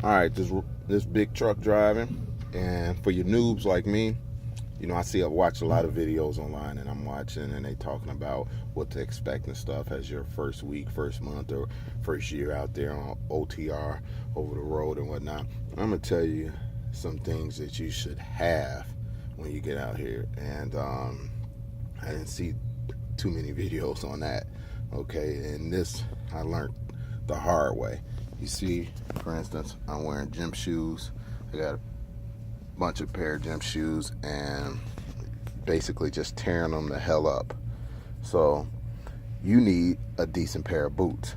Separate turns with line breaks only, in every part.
All right, this big truck driving, and for your noobs like me, you know, I watch a lot of videos online, and I'm watching, and they talking about what to expect and stuff as your first week, first month, or first year out there on OTR over the road and whatnot. I'm gonna tell you some things that you should have when you get out here, and I didn't see too many videos on that. Okay, and this I learned the hard way. You see, for instance, I'm wearing gym shoes. I got a bunch of pair of gym shoes and basically just tearing them the hell up. So you need a decent pair of boots,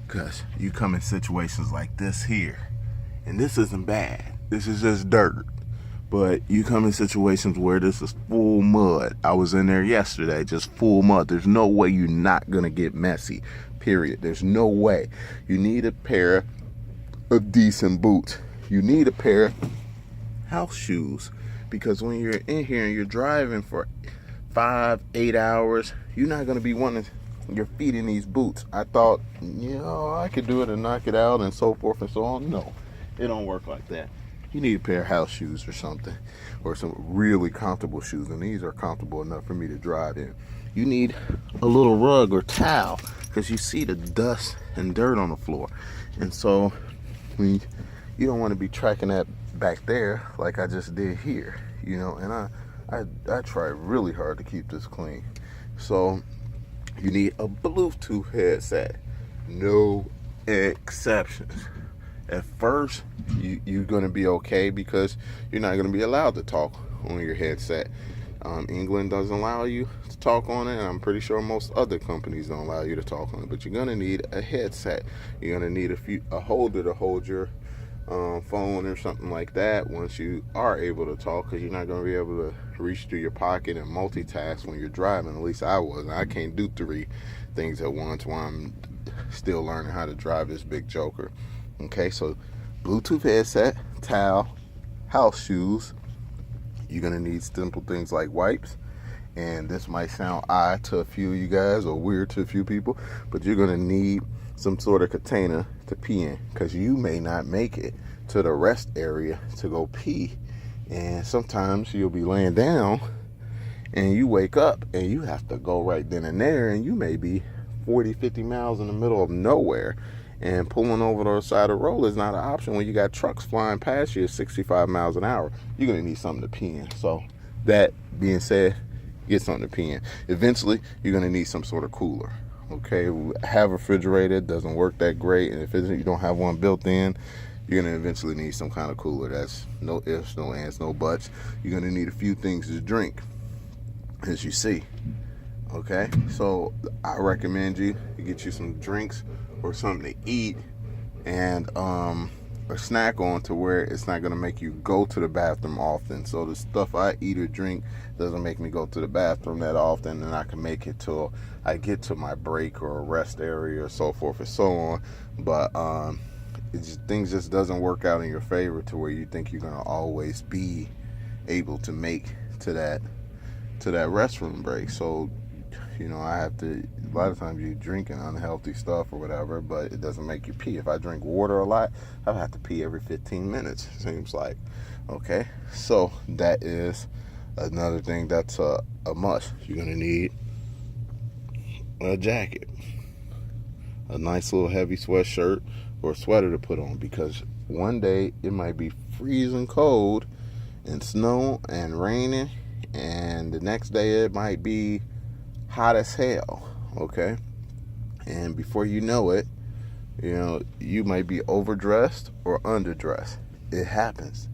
because you come in situations like this here, and this isn't bad. This is just dirt. But you come in situations where this is full mud. I was in there yesterday, just full mud. There's no way you're not gonna get messy, period. There's no way. You need a pair of decent boots. You need a pair of house shoes, because when you're in here and you're driving for 5-8 hours, you're not gonna be wanting your feet in these boots. I thought, you know, I could do it and knock it out and so forth and so on. No, it don't work like that. You need a pair of house shoes or something, or some really comfortable shoes, and these are comfortable enough for me to drive in. You need a little rug or towel, because you see the dust and dirt on the floor, and so you don't want to be tracking that back there like I just did here, you know. And I try really hard to keep this clean. So you need a Bluetooth headset, no exceptions. At first, you're going to be okay, because you're not going to be allowed to talk on your headset. England doesn't allow you to talk on it, and I'm pretty sure most other companies don't allow you to talk on it. But you're going to need a headset. You're going to need a holder to hold your phone or something like that once you are able to talk, because you're not going to be able to reach through your pocket and multitask when you're driving. At least I wasn't. I can't do 3 things at once while I'm still learning how to drive this big joker. Okay, so Bluetooth headset, towel, house shoes. You're gonna need simple things like wipes, and this might sound odd to a few of you guys or weird to a few people, but you're gonna need some sort of container to pee in, because you may not make it to the rest area to go pee, and sometimes you'll be laying down and you wake up and you have to go right then and there, and you may be 40-50 miles in the middle of nowhere. And pulling over the side of the road is not an option when you got trucks flying past you at 65 miles an hour. You're going to need something to pee in. So that being said, get something to pee in. Eventually, you're going to need some sort of cooler. Okay, have a refrigerator. It doesn't work that great. And if you don't have one built in, you're going to eventually need some kind of cooler. That's no ifs, no ands, no buts. You're going to need a few things to drink, as you see. Okay, so I recommend you get you some drinks or something to eat, and a snack on, to where it's not going to make you go to the bathroom often. So the stuff I eat or drink doesn't make me go to the bathroom that often, and I can make it till I get to my break or a rest area or so forth and so on. But things just doesn't work out in your favor to where you think you're going to always be able to make to that restroom break. So, you know, I have to, a lot of times you're drinking unhealthy stuff or whatever, but it doesn't make you pee. If I drink water a lot, I have to pee every 15 minutes, seems like. Okay, so that is another thing that's a must. You're going to need a jacket, a nice little heavy sweatshirt or sweater to put on, because one day it might be freezing cold and snow and raining, and the next day it might be hot as hell. Okay, and before you know it, you know, you might be overdressed or underdressed. It happens.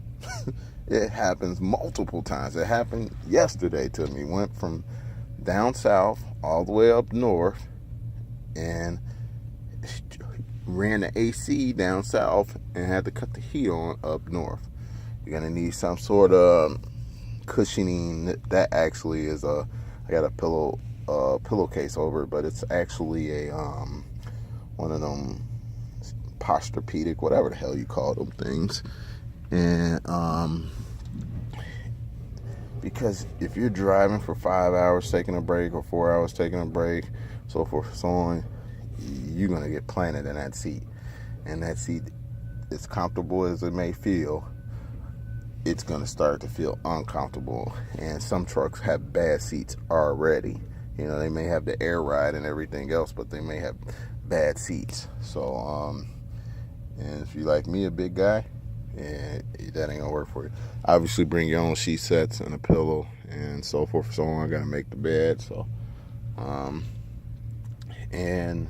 It happens multiple times. It happened yesterday to me. Went from down south all the way up north, and ran the AC down south and had to cut the heat on up north. You're gonna need some sort of cushioning. That actually is I got a pillowcase over it, but it's actually a one of them Posturepedic, whatever the hell you call them things. And because if you're driving for 5 hours taking a break, or 4 hours taking a break, so forth, so on, you're gonna get planted in that seat, and that seat as comfortable as it may feel, it's going to start to feel uncomfortable. And some trucks have bad seats already. You know, they may have the air ride and everything else, but they may have bad seats. So and if you like me, a big guy, and that ain't gonna work for you. Obviously bring your own sheet sets and a pillow and so forth and so on. I gotta make the bed. So and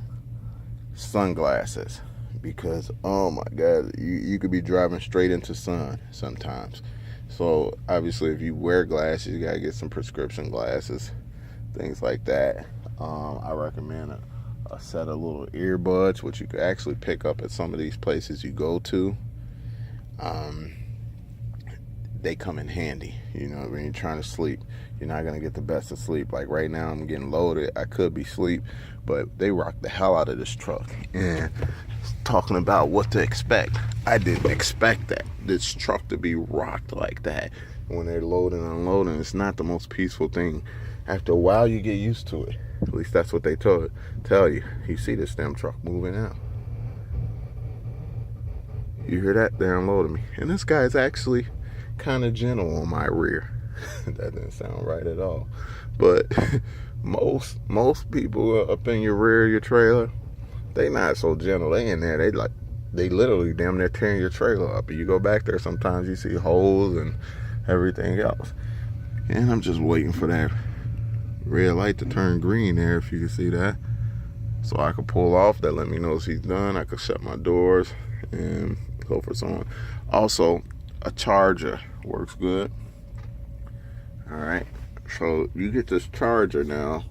sunglasses, because oh my god, you could be driving straight into sun sometimes. So obviously if you wear glasses, you gotta get some prescription glasses, things like that. I recommend a set of little earbuds, which you could actually pick up at some of these places you go to. They come in handy, you know, when you're trying to sleep. You're not gonna get the best of sleep. Like right now I'm getting loaded, I could be asleep, but they rock the hell out of this truck. And talking about what to expect, I didn't expect this truck to be rocked like that. When they're loading and unloading, it's not the most peaceful thing. After a while you get used to it. At least that's what they tell you. You see this damn truck moving out. You hear that? They're unloading me. And this guy's actually kind of gentle on my rear. That didn't sound right at all. But most people up in your rear of your trailer, they not so gentle. They in there, they literally damn near tearing your trailer up. And you go back there, sometimes you see holes and everything else. And I'm just waiting for that red light to turn green there, if you can see that, so I could pull off. That let me know he's done. I could shut my doors and go for someone. Also, a charger works good. All right, so you get this charger now.